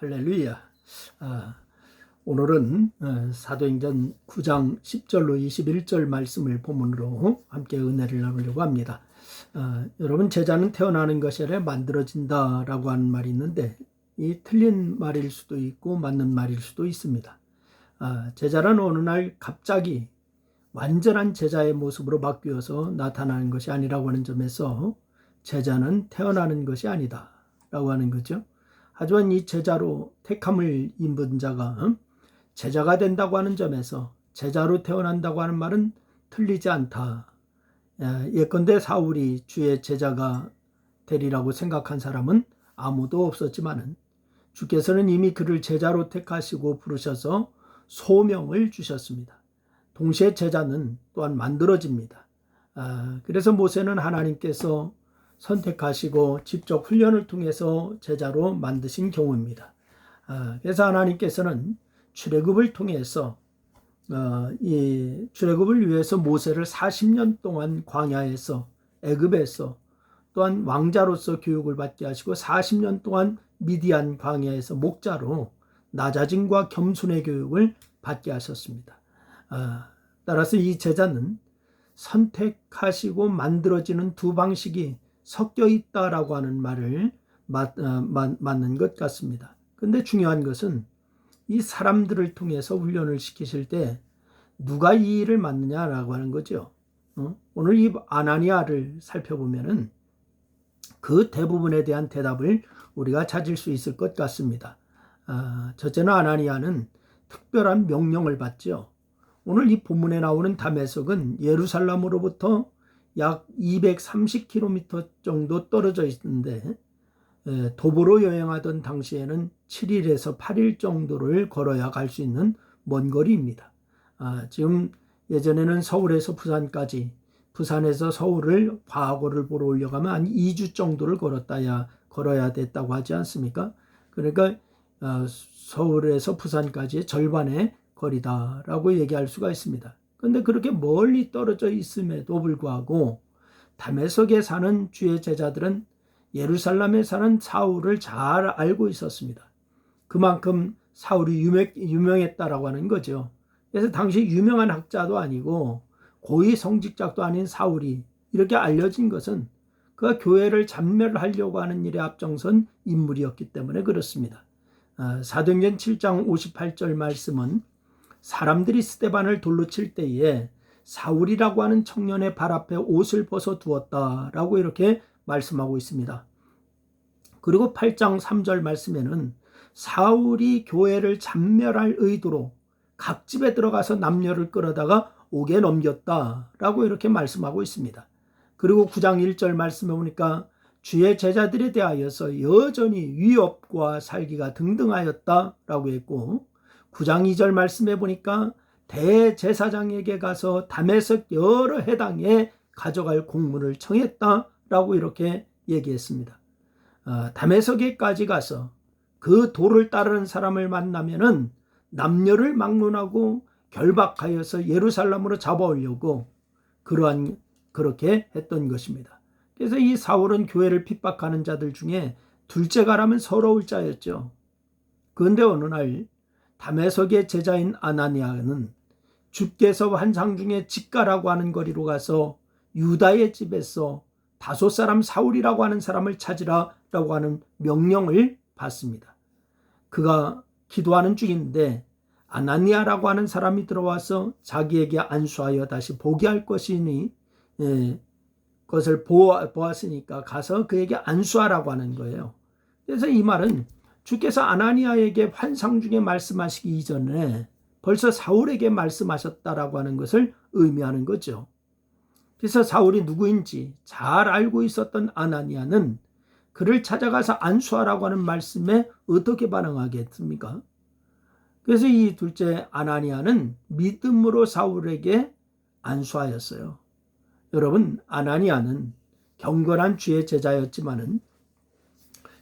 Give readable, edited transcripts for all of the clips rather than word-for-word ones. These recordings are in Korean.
할렐루야. 오늘은 사도행전 9장 10절로 21절 말씀을 본문으로 함께 은혜를 나누려고 합니다. 여러분, 제자는 태어나는 것이 아니라 만들어진다라고 하는 말이 있는데, 이 틀린 말일 수도 있고 맞는 말일 수도 있습니다. 제자는 어느 날 갑자기 완전한 제자의 모습으로 바뀌어서 나타나는 것이 아니라고 하는 점에서 제자는 태어나는 것이 아니다 라고 하는 거죠. 하지만 이 제자로 택함을 입은 자가 제자가 된다고 하는 점에서 제자로 태어난다고 하는 말은 틀리지 않다. 예컨대 사울이 주의 제자가 되리라고 생각한 사람은 아무도 없었지만은 주께서는 이미 그를 제자로 택하시고 부르셔서 소명을 주셨습니다. 동시에 제자는 또한 만들어집니다. 그래서 모세는 하나님께서 선택하시고 직접 훈련을 통해서 제자로 만드신 경우입니다. 그래서 하나님께서는 출애굽을 통해서 이 출애굽을 위해서 모세를 40년 동안 광야에서 애굽에서 또한 왕자로서 교육을 받게 하시고 40년 동안 미디안 광야에서 목자로 낮아짐과 겸손의 교육을 받게 하셨습니다. 따라서 이 제자는 선택하시고 만들어지는 두 방식이 섞여 있다라고 하는 말을 맞는 것 같습니다. 그런데 중요한 것은 이 사람들을 통해서 훈련을 시키실 때 누가 이 일을 맡느냐라고 하는 거죠. 오늘 이 아나니아를 살펴보면은 그 대부분에 대한 대답을 우리가 찾을 수 있을 것 같습니다. 첫째는 아나니아는 특별한 명령을 받죠. 오늘 이 본문에 나오는 다메섹은 예루살렘으로부터 약 230km 정도 떨어져 있는데 도보로 여행하던 당시에는 7일에서 8일 정도를 걸어야 갈 수 있는 먼 거리입니다. 지금 예전에는 서울에서 부산까지, 부산에서 서울을 과거를 보러 올려가면 한 2주 정도를 걸어야 됐다고 하지 않습니까? 그러니까 서울에서 부산까지의 절반의 거리다라고 얘기할 수가 있습니다. 그런데 그렇게 멀리 떨어져 있음에도 불구하고 다메섹에 사는 주의 제자들은 예루살렘에 사는 사울을 잘 알고 있었습니다. 그만큼 사울이 유명했다라고 하는 거죠. 그래서 당시 유명한 학자도 아니고 고위 성직자도 아닌 사울이 이렇게 알려진 것은 그가 교회를 잔멸하려고 하는 일에 앞장선 인물이었기 때문에 그렇습니다. 사도행전 7장 58절 말씀은 사람들이 스데반을 돌로 칠 때에 사울이라고 하는 청년의 발 앞에 옷을 벗어 두었다라고 이렇게 말씀하고 있습니다. 그리고 8장 3절 말씀에는 사울이 교회를 잔멸할 의도로 각 집에 들어가서 남녀를 끌어다가 옥에 넘겼다라고 이렇게 말씀하고 있습니다. 그리고 9장 1절 말씀에 보니까 주의 제자들에 대하여서 여전히 위협과 살기가 등등하였다라고 했고 9장 2절 말씀에 보니까 대제사장에게 가서 다메섹 여러 해당에 가져갈 공문을 청했다라고 이렇게 얘기했습니다. 다메섹에까지 가서 그 도를 따르는 사람을 만나면은 남녀를 막론하고 결박하여서 예루살렘으로 잡아오려고 그렇게 했던 것입니다. 그래서 이 사울은 교회를 핍박하는 자들 중에 둘째가라면 서러울 자였죠. 그런데 어느 날 다메섹의 제자인 아나니아는 주께서 환상 중에 직가라고 하는 거리로 가서 유다의 집에서 5사람 사울이라고 하는 사람을 찾으라라고 하는 명령을 받습니다. 그가 기도하는 중인데 아나니아라고 하는 사람이 들어와서 자기에게 안수하여 다시 보게 할 것이니 그것을 보았으니까 가서 그에게 안수하라고 하는 거예요. 그래서 이 말은 주께서 아나니아에게 환상 중에 말씀하시기 이전에 벌써 사울에게 말씀하셨다라고 하는 것을 의미하는 거죠. 그래서 사울이 누구인지 잘 알고 있었던 아나니아는 그를 찾아가서 안수하라고 하는 말씀에 어떻게 반응하겠습니까? 그래서 이 둘째 아나니아는 믿음으로 사울에게 안수하였어요. 여러분, 아나니아는 경건한 주의 제자였지만은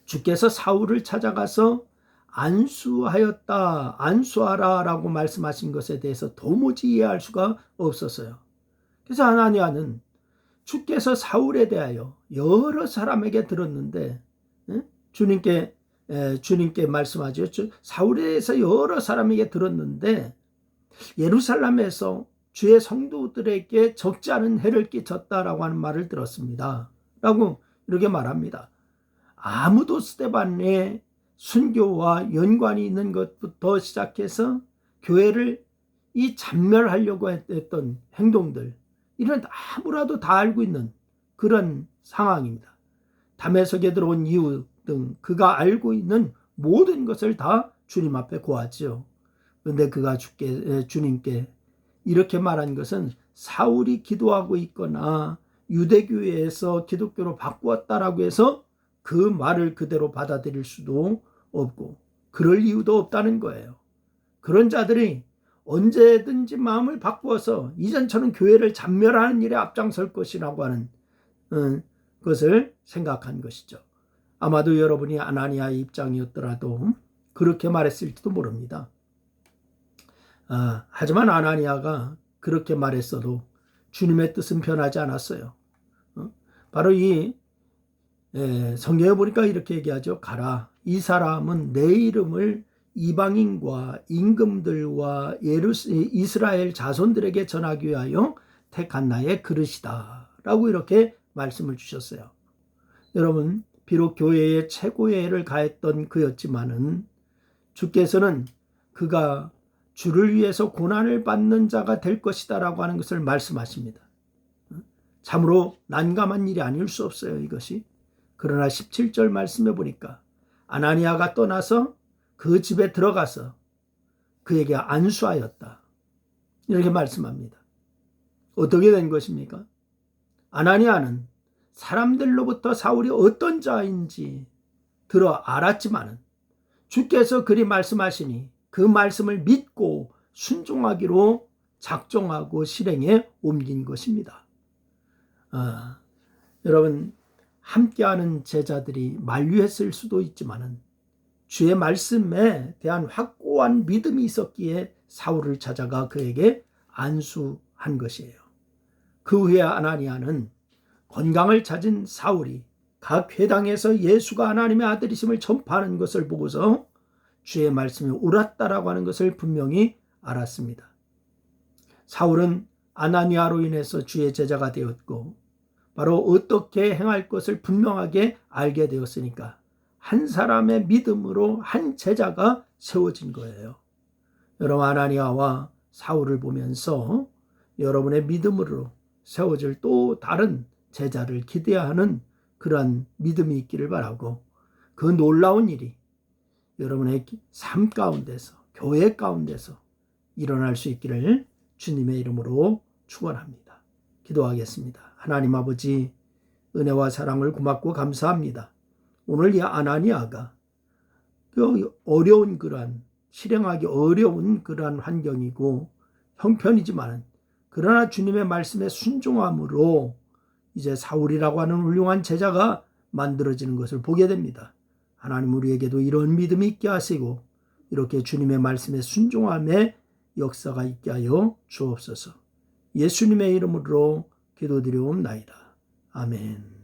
주께서 사울을 찾아가서 안수하라라고 말씀하신 것에 대해서 도무지 이해할 수가 없었어요. 그래서 아나니아는 주께서 사울에 대하여 여러 사람에게 들었는데 주님께 주님께 말씀하죠. 사울에 대해서 여러 사람에게 들었는데 예루살렘에서 주의 성도들에게 적지 않은 해를 끼쳤다라고 하는 말을 들었습니다. 라고 이렇게 말합니다. 아무도 스데반의 순교와 연관이 있는 것부터 시작해서 교회를 잔멸하려고 했던 행동들, 이런 아무라도 다 알고 있는 그런 상황입니다. 다메섹에 들어온 이유 등 그가 알고 있는 모든 것을 다 주님 앞에 고하지요. 그런데 그가 주님께 이렇게 말한 것은 사울이 기도하고 있거나 유대교회에서 기독교로 바꾸었다라고 해서 그 말을 그대로 받아들일 수도 없고 그럴 이유도 없다는 거예요. 그런 자들이 언제든지 마음을 바꾸어서 이전처럼 교회를 잔멸하는 일에 앞장설 것이라고 하는 것을 생각한 것이죠. 아마도 여러분이 아나니아의 입장이었더라도 그렇게 말했을지도 모릅니다. 하지만 아나니아가 그렇게 말했어도 주님의 뜻은 변하지 않았어요. 바로 이 성경에 보니까 이렇게 얘기하죠. 가라. 이 사람은 내 이름을 이방인과 임금들과 이스라엘 자손들에게 전하기 위하여 택한 나의 그릇이다. 라고 이렇게 말씀을 주셨어요. 여러분, 비록 교회의 최고의 애를 가했던 그였지만은 주께서는 그가 주를 위해서 고난을 받는 자가 될 것이다 라고 하는 것을 말씀하십니다. 참으로 난감한 일이 아닐 수 없어요, 이것이. 그러나 17절 말씀해 보니까 아나니아가 떠나서 그 집에 들어가서 그에게 안수하였다. 이렇게 말씀합니다. 어떻게 된 것입니까? 아나니아는 사람들로부터 사울이 어떤 자인지 들어 알았지만은 주께서 그리 말씀하시니 그 말씀을 믿고 순종하기로 작정하고 실행에 옮긴 것입니다. 여러분, 함께하는 제자들이 만류했을 수도 있지만은 주의 말씀에 대한 확고한 믿음이 있었기에 사울을 찾아가 그에게 안수한 것이에요. 그 후에 아나니아는 건강을 찾은 사울이 각 회당에서 예수가 하나님의 아들이심을 전파하는 것을 보고서 주의 말씀이 옳았다라고 하는 것을 분명히 알았습니다. 사울은 아나니아로 인해서 주의 제자가 되었고 바로 어떻게 행할 것을 분명하게 알게 되었으니까 한 사람의 믿음으로 한 제자가 세워진 거예요. 여러분, 아나니아와 사울을 보면서 여러분의 믿음으로 세워질 또 다른 제자를 기대하는 그러한 믿음이 있기를 바라고 그 놀라운 일이 여러분의 삶 가운데서 교회 가운데서 일어날 수 있기를 주님의 이름으로 축원합니다. 기도하겠습니다. 하나님 아버지, 은혜와 사랑을 고맙고 감사합니다. 오늘 이 아나니아가 어려운 그러한 실행하기 어려운 그러한 환경이고 형편이지만 그러나 주님의 말씀에 순종함으로 이제 사울이라고 하는 훌륭한 제자가 만들어지는 것을 보게 됩니다. 하나님, 우리에게도 이런 믿음이 있게 하시고 이렇게 주님의 말씀에 순종함의 역사가 있게 하여 주옵소서. 예수님의 이름으로 기도드리옵나이다. 아멘.